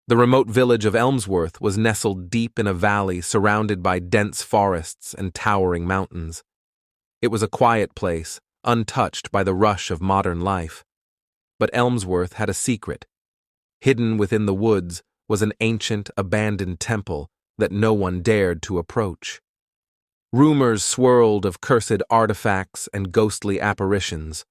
The remote village of Elmsworth was nestled deep in a valley surrounded by dense forests and towering mountains. It was a quiet place, untouched by the rush of modern life. But Elmsworth had a secret. Hidden within the woods was an ancient, abandoned temple that no one dared to approach. Rumors swirled of cursed artifacts and ghostly apparitions.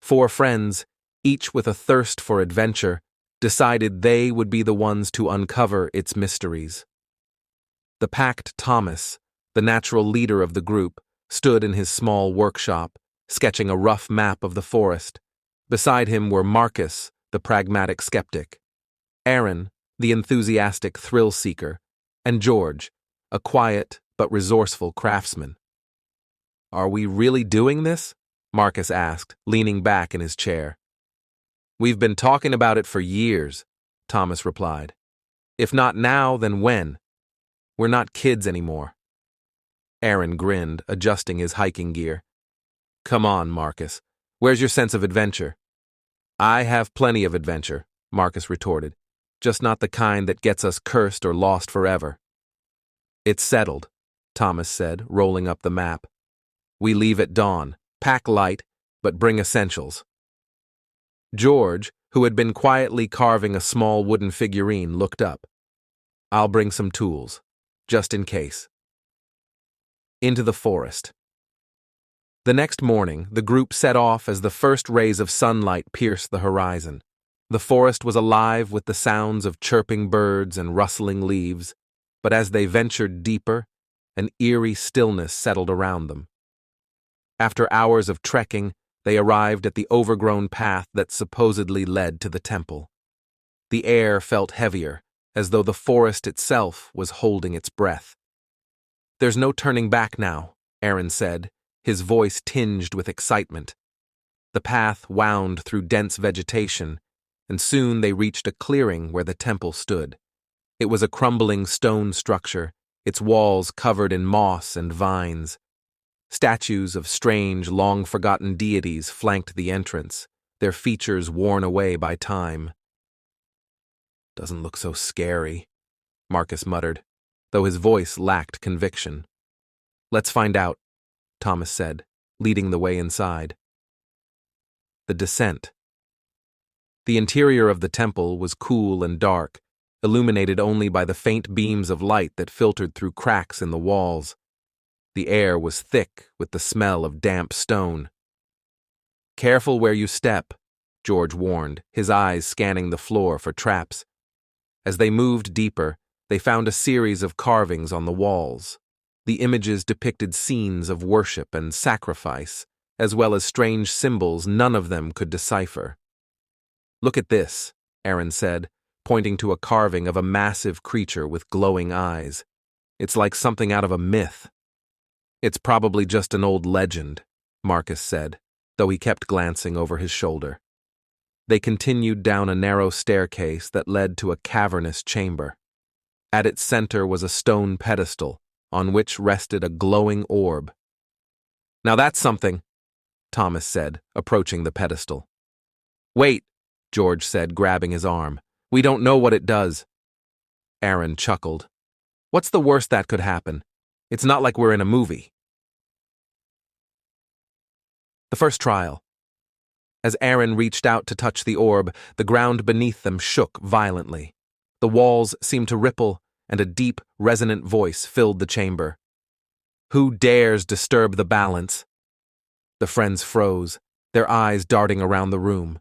4 friends, each with a thirst for adventure, decided they would be the ones to uncover its mysteries. The packed Thomas, the natural leader of the group, stood in his small workshop, sketching a rough map of the forest. Beside him were Marcus, the pragmatic skeptic, Aaron, the enthusiastic thrill-seeker, and George, a quiet but resourceful craftsman. "Are we really doing this?" Marcus asked, leaning back in his chair. "We've been talking about it for years," Thomas replied. "If not now, then when? We're not kids anymore." Aaron grinned, adjusting his hiking gear. "Come on, Marcus. Where's your sense of adventure?" "I have plenty of adventure," Marcus retorted. "Just not the kind that gets us cursed or lost forever." "It's settled," Thomas said, rolling up the map. "We leave at dawn. Pack light, but bring essentials." George, who had been quietly carving a small wooden figurine, looked up. "I'll bring some tools, just in case." Into the forest. The next morning, the group set off as the first rays of sunlight pierced the horizon. The forest was alive with the sounds of chirping birds and rustling leaves, but as they ventured deeper, an eerie stillness settled around them. After hours of trekking, they arrived at the overgrown path that supposedly led to the temple. The air felt heavier, as though the forest itself was holding its breath. "There's no turning back now," Aaron said, his voice tinged with excitement. The path wound through dense vegetation, and soon they reached a clearing where the temple stood. It was a crumbling stone structure, its walls covered in moss and vines. Statues of strange, long-forgotten deities flanked the entrance, their features worn away by time. "Doesn't look so scary," Marcus muttered, though his voice lacked conviction. "Let's find out," Thomas said, leading the way inside. The descent. The interior of the temple was cool and dark, illuminated only by the faint beams of light that filtered through cracks in the walls. The air was thick with the smell of damp stone. "Careful where you step," George warned, his eyes scanning the floor for traps. As they moved deeper, they found a series of carvings on the walls. The images depicted scenes of worship and sacrifice, as well as strange symbols none of them could decipher. "Look at this," Aaron said, pointing to a carving of a massive creature with glowing eyes. "It's like something out of a myth." "It's probably just an old legend," Marcus said, though he kept glancing over his shoulder. They continued down a narrow staircase that led to a cavernous chamber. At its center was a stone pedestal, on which rested a glowing orb. "Now that's something," Thomas said, approaching the pedestal. "Wait," George said, grabbing his arm. "We don't know what it does." Aaron chuckled. "What's the worst that could happen? It's not like we're in a movie." The first trial. As Aaron reached out to touch the orb, the ground beneath them shook violently. The walls seemed to ripple, and a deep, resonant voice filled the chamber. "Who dares disturb the balance?" The friends froze, their eyes darting around the room.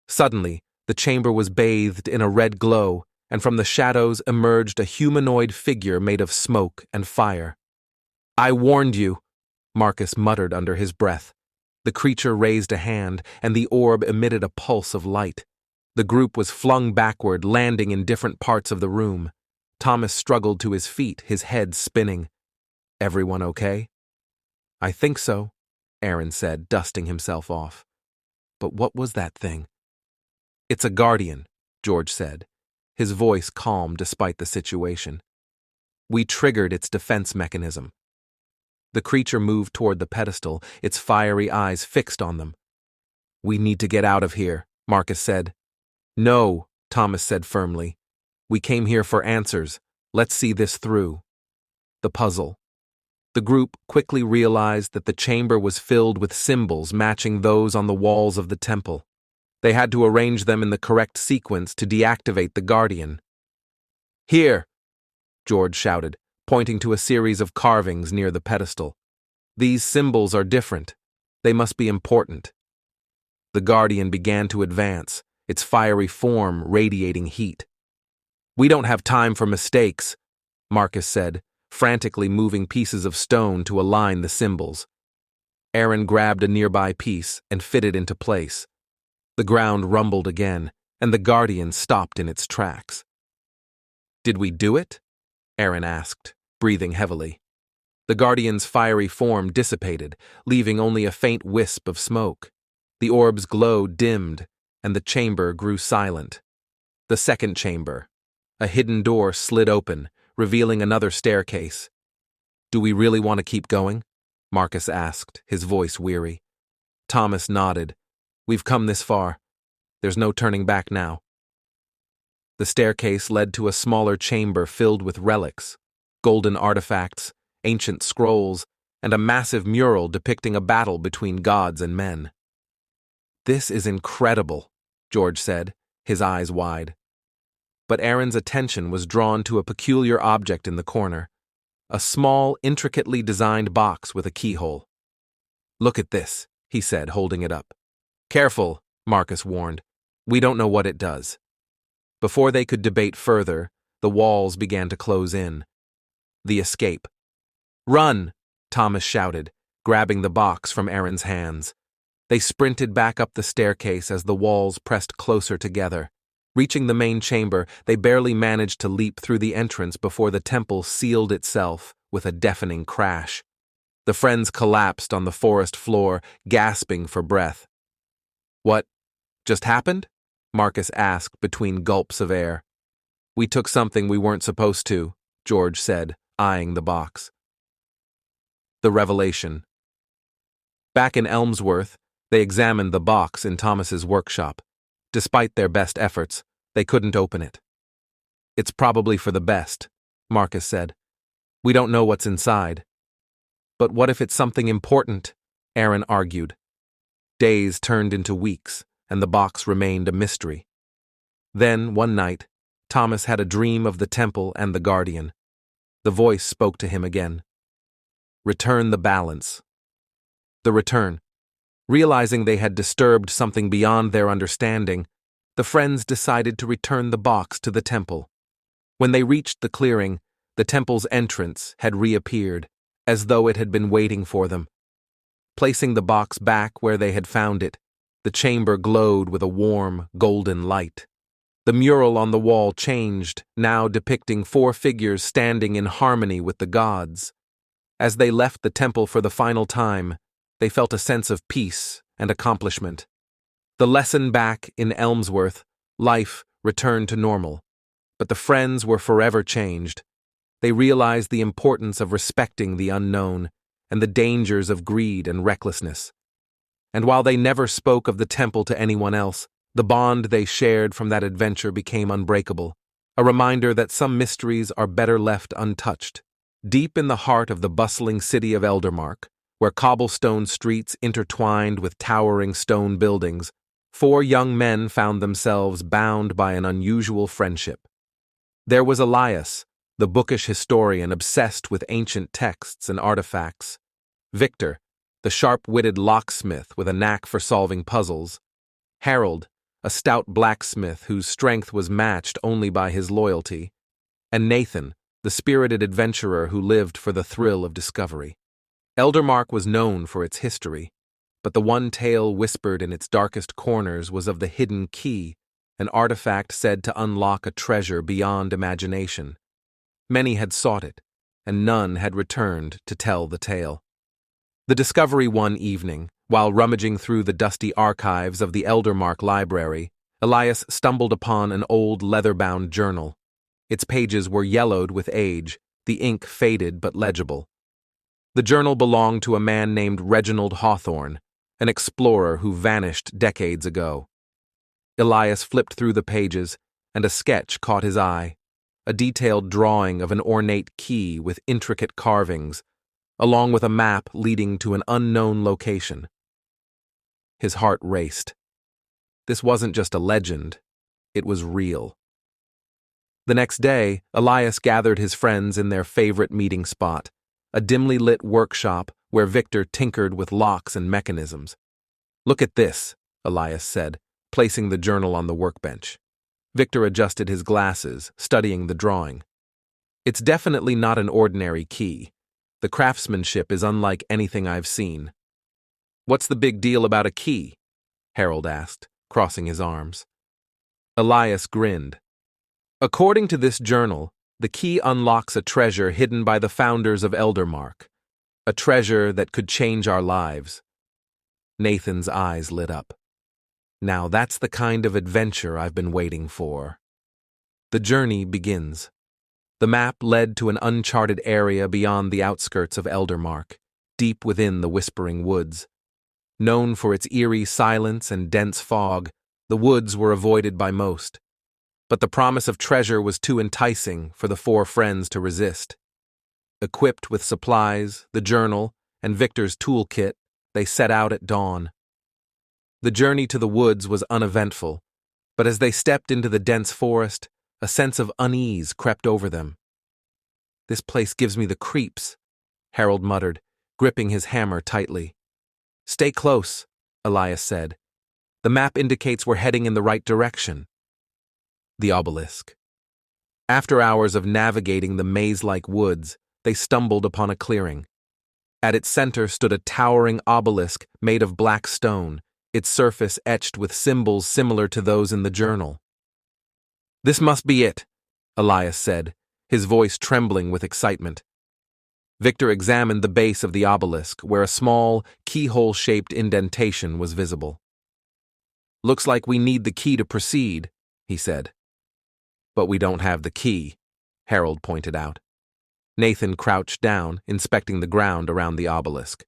Suddenly, the chamber was bathed in a red glow, and from the shadows emerged a humanoid figure made of smoke and fire. "I warned you," Marcus muttered under his breath. The creature raised a hand, and the orb emitted a pulse of light. The group was flung backward, landing in different parts of the room. Thomas struggled to his feet, his head spinning. "Everyone okay?" "I think so," Aaron said, dusting himself off. "But what was that thing?" "It's a guardian," George said, his voice calm despite the situation. "We triggered its defense mechanism." The creature moved toward the pedestal, its fiery eyes fixed on them. "We need to get out of here," Marcus said. "No," Thomas said firmly. We came here for answers. Let's see this through. The puzzle. The group quickly realized that the chamber was filled with symbols matching those on the walls of the temple. They had to arrange them in the correct sequence to deactivate the guardian. Here, George shouted, pointing to a series of carvings near the pedestal. These symbols are different. They must be important. The guardian began to advance, its fiery form radiating heat. We don't have time for mistakes, Marcus said, frantically moving pieces of stone to align the symbols. Aaron grabbed a nearby piece and fitted into place. The ground rumbled again, and the guardian stopped in its tracks. Did we do it? Aaron asked, breathing heavily. The guardian's fiery form dissipated, leaving only a faint wisp of smoke. The orb's glow dimmed, and the chamber grew silent. The second chamber. A hidden door slid open, revealing another staircase. Do we really want to keep going? Marcus asked, his voice weary. Thomas nodded. We've come this far. There's no turning back now. The staircase led to a smaller chamber filled with relics, golden artifacts, ancient scrolls, and a massive mural depicting a battle between gods and men. This is incredible, George said, his eyes wide. But Aaron's attention was drawn to a peculiar object in the corner, a small, intricately designed box with a keyhole. Look at this, he said, holding it up. Careful, Marcus warned. We don't know what it does. Before they could debate further, the walls began to close in. The escape. Run, Thomas shouted, grabbing the box from Aaron's hands. They sprinted back up the staircase as the walls pressed closer together. Reaching the main chamber, they barely managed to leap through the entrance before the temple sealed itself with a deafening crash. The friends collapsed on the forest floor, gasping for breath. What just happened? Marcus asked between gulps of air. We took something we weren't supposed to, George said, eyeing the box. The revelation. Back in Elmsworth, they examined the box in Thomas's workshop. Despite their best efforts, they couldn't open it. It's probably for the best, Marcus said. We don't know what's inside. But what if it's something important? Aaron argued. Days turned into weeks, and the box remained a mystery. Then, one night, Thomas had a dream of the temple and the guardian. The voice spoke to him again. Return the balance. The return. Realizing they had disturbed something beyond their understanding, the friends decided to return the box to the temple. When they reached the clearing, the temple's entrance had reappeared, as though it had been waiting for them. Placing the box back where they had found it, the chamber glowed with a warm, golden light. The mural on the wall changed, now depicting 4 figures standing in harmony with the gods. As they left the temple for the final time, they felt a sense of peace and accomplishment. The lesson back in Elmsworth, life returned to normal, but the friends were forever changed. They realized the importance of respecting the unknown and the dangers of greed and recklessness. And while they never spoke of the temple to anyone else, the bond they shared from that adventure became unbreakable, a reminder that some mysteries are better left untouched. Deep in the heart of the bustling city of Eldermark, where cobblestone streets intertwined with towering stone buildings, 4 young men found themselves bound by an unusual friendship. There was Elias, the bookish historian obsessed with ancient texts and artifacts. Victor, the sharp-witted locksmith with a knack for solving puzzles. Harold, a stout blacksmith whose strength was matched only by his loyalty. And Nathan, the spirited adventurer who lived for the thrill of discovery. Eldermark was known for its history, but the one tale whispered in its darkest corners was of the hidden key, an artifact said to unlock a treasure beyond imagination. Many had sought it, and none had returned to tell the tale. The discovery one evening, while rummaging through the dusty archives of the Eldermark Library, Elias stumbled upon an old leather-bound journal. Its pages were yellowed with age, the ink faded but legible. The journal belonged to a man named Reginald Hawthorne, an explorer who vanished decades ago. Elias flipped through the pages, and a sketch caught his eye, a detailed drawing of an ornate key with intricate carvings, along with a map leading to an unknown location. His heart raced. This wasn't just a legend, it was real. The next day, Elias gathered his friends in their favorite meeting spot, a dimly lit workshop where Victor tinkered with locks and mechanisms. "Look at this," Elias said, placing the journal on the workbench. Victor adjusted his glasses, studying the drawing. "It's definitely not an ordinary key. The craftsmanship is unlike anything I've seen." "What's the big deal about a key?" Harold asked, crossing his arms. Elias grinned. "According to this journal, the key unlocks a treasure hidden by the founders of Eldermark, a treasure that could change our lives." Nathan's eyes lit up. "Now that's the kind of adventure I've been waiting for." The journey begins. The map led to an uncharted area beyond the outskirts of Eldermark, deep within the Whispering Woods. Known for its eerie silence and dense fog, the woods were avoided by most. But the promise of treasure was too enticing for the four friends to resist. Equipped with supplies, the journal, and Victor's toolkit, they set out at dawn. The journey to the woods was uneventful, but as they stepped into the dense forest, a sense of unease crept over them. "This place gives me the creeps," Harold muttered, gripping his hammer tightly. "Stay close," Elias said. "The map indicates we're heading in the right direction." The obelisk. After hours of navigating the maze-like woods, they stumbled upon a clearing. At its center stood a towering obelisk made of black stone, its surface etched with symbols similar to those in the journal. "This must be it," Elias said, his voice trembling with excitement. Victor examined the base of the obelisk, where a small, keyhole-shaped indentation was visible. "Looks like we need the key to proceed," he said. "But we don't have the key," Harold pointed out. Nathan crouched down, inspecting the ground around the obelisk.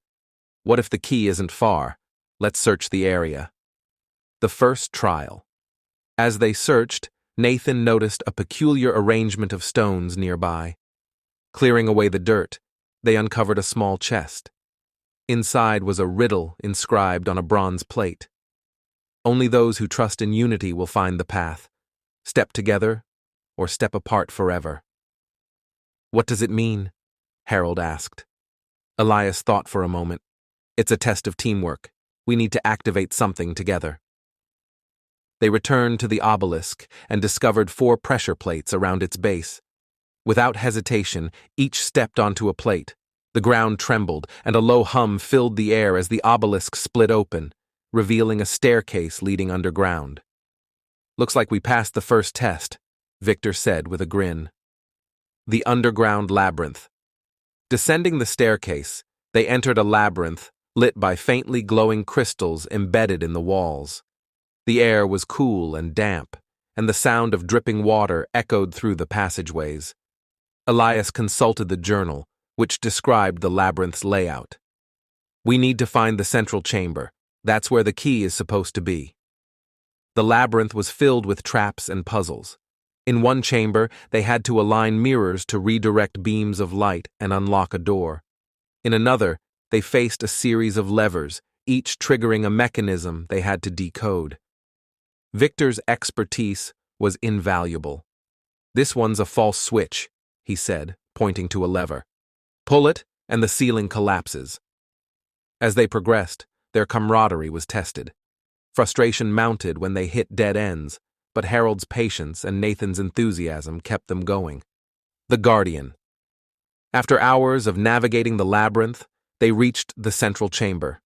"What if the key isn't far? Let's search the area." The first trial. As they searched, Nathan noticed a peculiar arrangement of stones nearby. Clearing away the dirt, they uncovered a small chest. Inside was a riddle inscribed on a bronze plate. "Only those who trust in unity will find the path. Step together, or step apart forever." "What does it mean?" Harold asked. Elias thought for a moment. "It's a test of teamwork. We need to activate something together." They returned to the obelisk and discovered 4 pressure plates around its base. Without hesitation, each stepped onto a plate. The ground trembled, and a low hum filled the air as the obelisk split open, revealing a staircase leading underground. "Looks like we passed the first test," Victor said with a grin. The underground labyrinth. Descending the staircase, they entered a labyrinth lit by faintly glowing crystals embedded in the walls. The air was cool and damp, and the sound of dripping water echoed through the passageways. Elias consulted the journal, which described the labyrinth's layout. "We need to find the central chamber. That's where the key is supposed to be." The labyrinth was filled with traps and puzzles. In one chamber, they had to align mirrors to redirect beams of light and unlock a door. In another, they faced a series of levers, each triggering a mechanism they had to decode. Victor's expertise was invaluable. "This one's a false switch," he said, pointing to a lever. "Pull it, and the ceiling collapses." As they progressed, their camaraderie was tested. Frustration mounted when they hit dead ends, but Harold's patience and Nathan's enthusiasm kept them going. The Guardian. After hours of navigating the labyrinth, they reached the central chamber.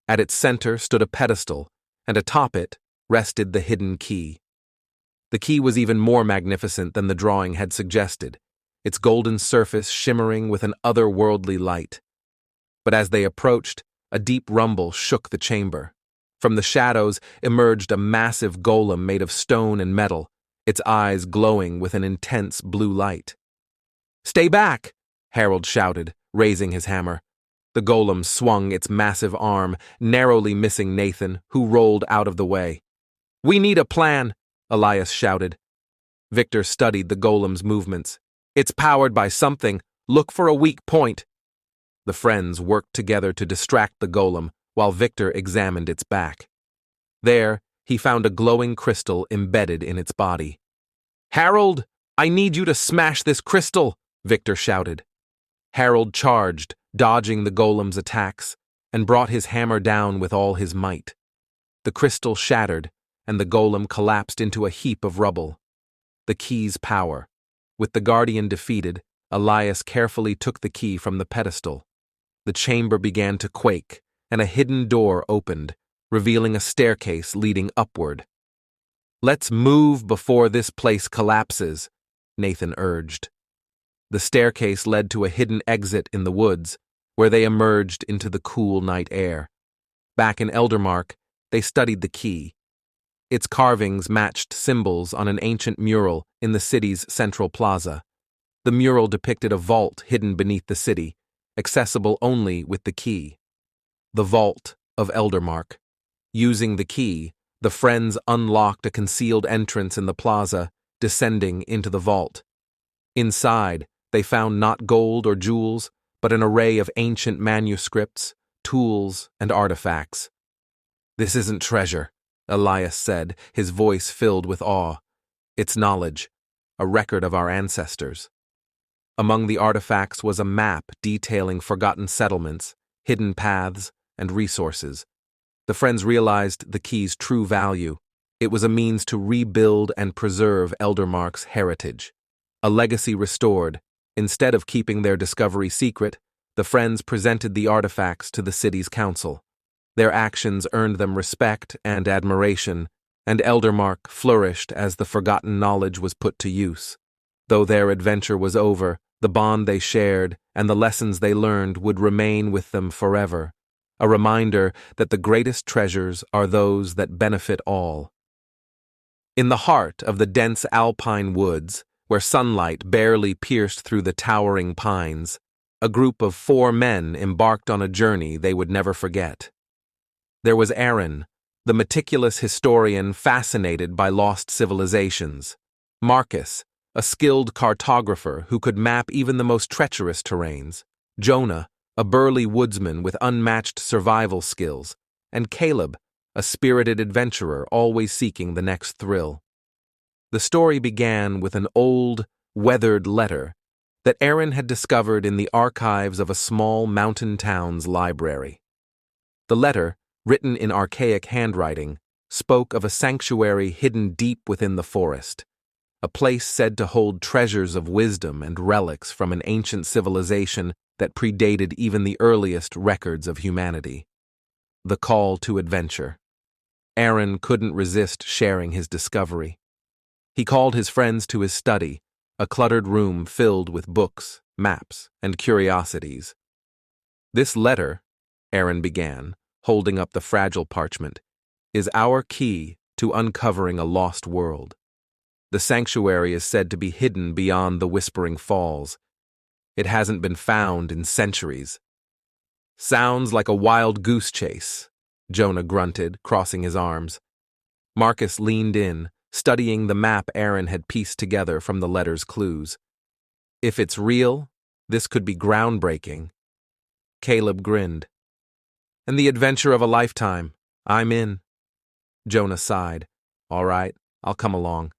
At its center stood a pedestal, and atop it rested the hidden key. The key was even more magnificent than the drawing had suggested, its golden surface shimmering with an otherworldly light. But as they approached, a deep rumble shook the chamber. From the shadows emerged a massive golem made of stone and metal, its eyes glowing with an intense blue light. "Stay back!" Harold shouted, raising his hammer. The golem swung its massive arm, narrowly missing Nathan, who rolled out of the way. "We need a plan," Elias shouted. Victor studied the golem's movements. It's powered by something. Look for a weak point. The friends worked together to distract the golem while Victor examined its back. There, he found a glowing crystal embedded in its body. "Harold, I need you to smash this crystal," Victor shouted. Harold charged, dodging the golem's attacks, and brought his hammer down with all his might. The crystal shattered, and the golem collapsed into a heap of rubble. The key's power. With the guardian defeated, Elias carefully took the key from the pedestal. The chamber began to quake, and a hidden door opened, revealing a staircase leading upward. "Let's move before this place collapses," Nathan urged. The staircase led to a hidden exit in the woods, where they emerged into the cool night air. Back in Eldermark, they studied the key. Its carvings matched symbols on an ancient mural in the city's central plaza. The mural depicted a vault hidden beneath the city, accessible only with the key. The Vault of Eldermark. Using the key, the friends unlocked a concealed entrance in the plaza, descending into the vault. Inside, they found not gold or jewels, but an array of ancient manuscripts, tools, and artifacts. "This isn't treasure," Elias said, his voice filled with awe. "It's knowledge, a record of our ancestors." Among the artifacts was a map detailing forgotten settlements, hidden paths, and resources. The friends realized the key's true value. It was a means to rebuild and preserve Eldermark's heritage. A legacy restored. Instead of keeping their discovery secret, the friends presented the artifacts to the city's council. Their actions earned them respect and admiration, and Eldermark flourished as the forgotten knowledge was put to use. Though their adventure was over, the bond they shared and the lessons they learned would remain with them forever, a reminder that the greatest treasures are those that benefit all. In the heart of the dense alpine woods, where sunlight barely pierced through the towering pines, a group of 4 men embarked on a journey they would never forget. There was Aaron, the meticulous historian fascinated by lost civilizations; Marcus, a skilled cartographer who could map even the most treacherous terrains; Jonah, a burly woodsman with unmatched survival skills; and Caleb, a spirited adventurer always seeking the next thrill. The story began with an old, weathered letter that Aaron had discovered in the archives of a small mountain town's library. The letter, written in archaic handwriting, spoke of a sanctuary hidden deep within the forest, a place said to hold treasures of wisdom and relics from an ancient civilization that predated even the earliest records of humanity. The call to adventure. Aaron couldn't resist sharing his discovery. He called his friends to his study, a cluttered room filled with books, maps, and curiosities. "This letter," Aaron began, holding up the fragile parchment, "is our key to uncovering a lost world. The sanctuary is said to be hidden beyond the Whispering Falls. It hasn't been found in centuries." "Sounds like a wild goose chase," Jonah grunted, crossing his arms. Marcus leaned in, studying the map Aaron had pieced together from the letter's clues. "If it's real, this could be groundbreaking." Caleb grinned. "And the adventure of a lifetime. I'm in." Jonah sighed. "All right, I'll come along.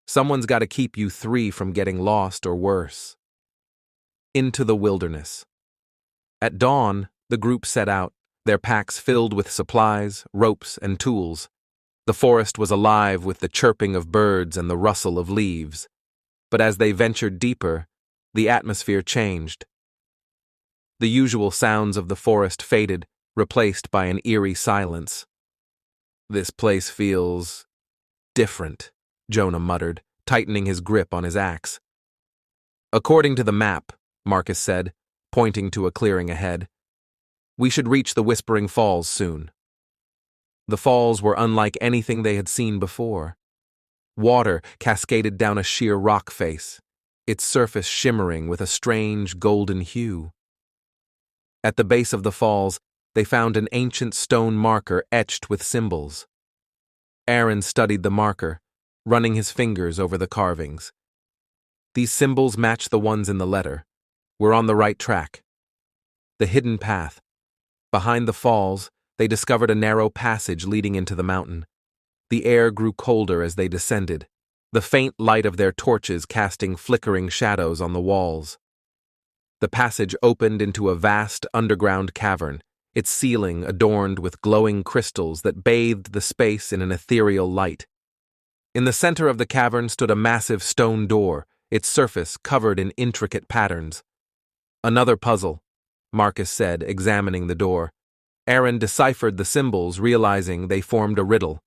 Someone's got to keep you 3 from getting lost or worse." Into the wilderness. At dawn, the group set out, their packs filled with supplies, ropes, and tools. The forest was alive with the chirping of birds and the rustle of leaves. But as they ventured deeper, the atmosphere changed. The usual sounds of the forest faded, replaced by an eerie silence. "This place feels different," Jonah muttered, tightening his grip on his axe. "According to the map," Marcus said, pointing to a clearing ahead, "we should reach the Whispering Falls soon." The falls were unlike anything they had seen before. Water cascaded down a sheer rock face, its surface shimmering with a strange golden hue. At the base of the falls, they found an ancient stone marker etched with symbols. Aaron studied the marker, running his fingers over the carvings. These symbols match the ones in the letter. We're on the right track. The hidden path. Behind the falls, they discovered a narrow passage leading into the mountain. The air grew colder as they descended, the faint light of their torches casting flickering shadows on the walls. The passage opened into a vast underground cavern, its ceiling adorned with glowing crystals that bathed the space in an ethereal light. In the center of the cavern stood a massive stone door, its surface covered in intricate patterns. "Another puzzle," Marcus said, examining the door. Aaron deciphered the symbols, realizing they formed a riddle.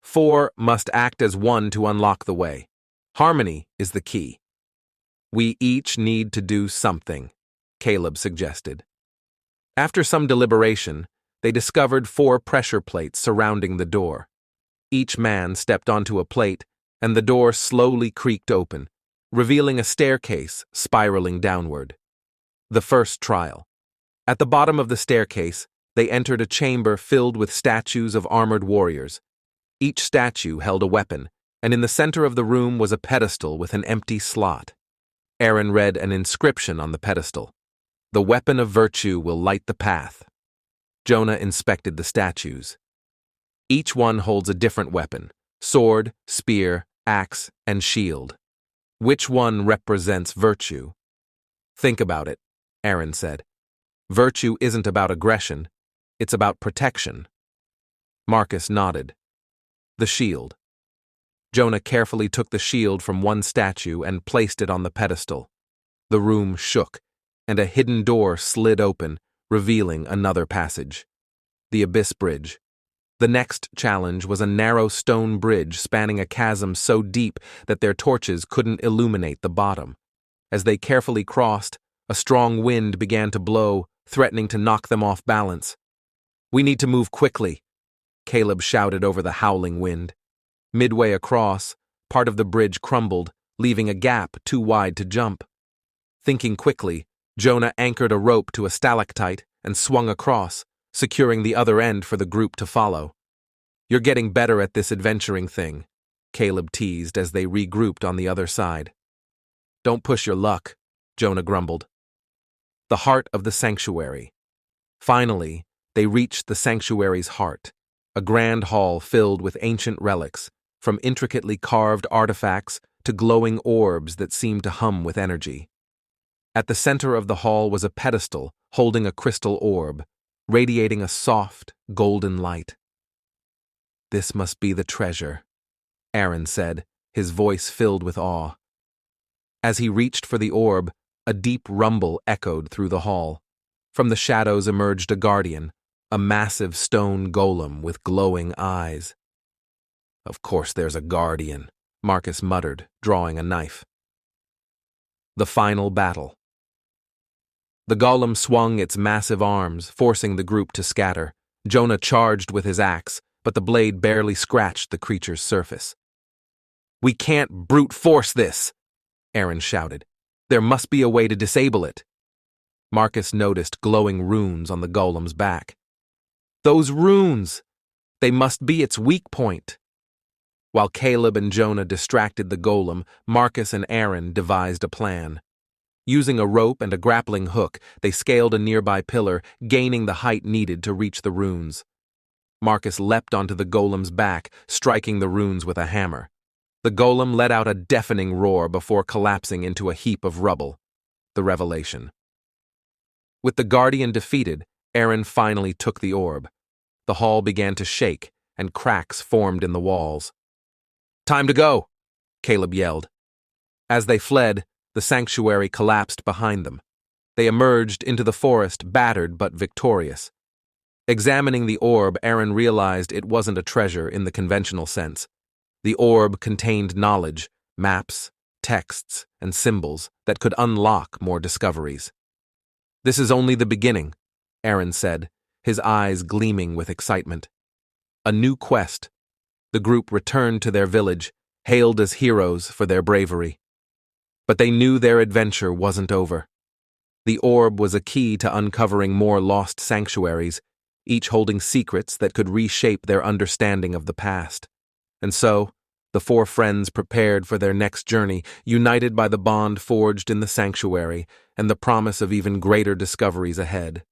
4 must act as 1 to unlock the way. Harmony is the key. "We each need to do something," Caleb suggested. After some deliberation, they discovered 4 pressure plates surrounding the door. Each man stepped onto a plate, and the door slowly creaked open, revealing a staircase spiraling downward. The first trial. At the bottom of the staircase, they entered a chamber filled with statues of armored warriors. Each statue held a weapon, and in the center of the room was a pedestal with an empty slot. Aaron read an inscription on the pedestal. "The weapon of virtue will light the path." Jonah inspected the statues. Each one holds a different weapon: sword, spear, axe, and shield. Which one represents virtue? "Think about it," Aaron said. "Virtue isn't about aggression, it's about protection." Marcus nodded. "The shield." Jonah carefully took the shield from one statue and placed it on the pedestal. The room shook, and a hidden door slid open, revealing another passage. The Abyss Bridge. The next challenge was a narrow stone bridge spanning a chasm so deep that their torches couldn't illuminate the bottom. As they carefully crossed, a strong wind began to blow, threatening to knock them off balance. "We need to move quickly," Caleb shouted over the howling wind. Midway across, part of the bridge crumbled, leaving a gap too wide to jump. Thinking quickly, Jonah anchored a rope to a stalactite and swung across, securing the other end for the group to follow. "You're getting better at this adventuring thing," Caleb teased as they regrouped on the other side. "Don't push your luck," Jonah grumbled. The heart of the sanctuary. Finally, they reached the sanctuary's heart, a grand hall filled with ancient relics, from intricately carved artifacts to glowing orbs that seemed to hum with energy. At the center of the hall was a pedestal holding a crystal orb, radiating a soft, golden light. "This must be the treasure," Aaron said, his voice filled with awe. As he reached for the orb, a deep rumble echoed through the hall. From the shadows emerged a guardian, a massive stone golem with glowing eyes. "Of course there's a guardian," Marcus muttered, drawing a knife. The final battle. The golem swung its massive arms, forcing the group to scatter. Jonah charged with his axe, but the blade barely scratched the creature's surface. "We can't brute force this," Aaron shouted. "There must be a way to disable it." Marcus noticed glowing runes on the golem's back. "Those runes! They must be its weak point." While Caleb and Jonah distracted the golem, Marcus and Aaron devised a plan. Using a rope and a grappling hook, they scaled a nearby pillar, gaining the height needed to reach the runes. Marcus leapt onto the golem's back, striking the runes with a hammer. The golem let out a deafening roar before collapsing into a heap of rubble. The revelation. With the guardian defeated, Aaron finally took the orb. The hall began to shake, and cracks formed in the walls. "Time to go!" Caleb yelled. As they fled, the sanctuary collapsed behind them. They emerged into the forest, battered but victorious. Examining the orb, Aaron realized it wasn't a treasure in the conventional sense. The orb contained knowledge, maps, texts, and symbols that could unlock more discoveries. "This is only the beginning," Aaron said, his eyes gleaming with excitement. A new quest. The group returned to their village, hailed as heroes for their bravery. But they knew their adventure wasn't over. The orb was a key to uncovering more lost sanctuaries, each holding secrets that could reshape their understanding of the past. And so, The four friends prepared for their next journey, united by the bond forged in the sanctuary and the promise of even greater discoveries ahead.